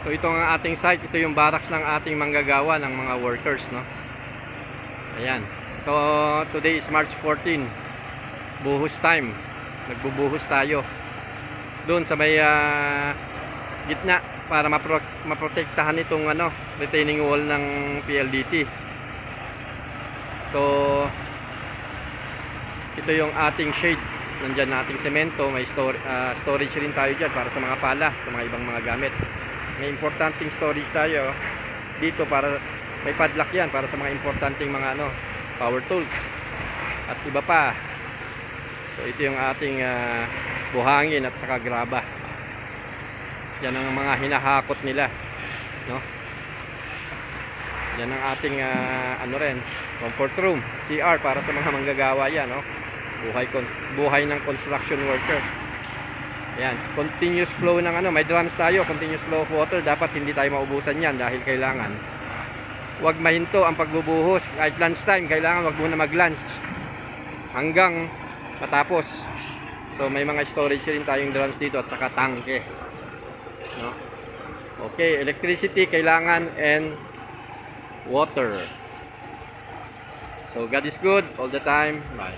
So ito ang ating site, ito yung barracks ng ating manggagawa ng mga workers, no. Ayan. So today is March 14. Buhos time. Nagbubuhos tayo. Doon sa may gitna para maprotektahan itong retaining wall ng PLDT. So ito yung ating shade. Nandyan na ating semento, may storage rin tayo dyan para sa mga pala, sa mga ibang mga gamit. May importanteng storage tayo dito para may padlock yan para sa mga importanteng mga power tools at iba pa. So ito yung ating buhangin at saka graba. Yan ang mga hinahakot nila, no? Yan ang ating comfort room, CR para sa mga manggagawa yan, no? Buhay ng construction worker. Ayan, continuous flow ng may drums tayo, continuous flow of water. Dapat hindi tayo maubusan yan dahil kailangan wag mahinto ang pagbubuhos. Kahit lunch time, kailangan wag muna mag-lunch hanggang matapos. So may mga storage rin tayong drums dito at saka tangke, no? Okay, electricity kailangan and water. So God is good all the time. Bye.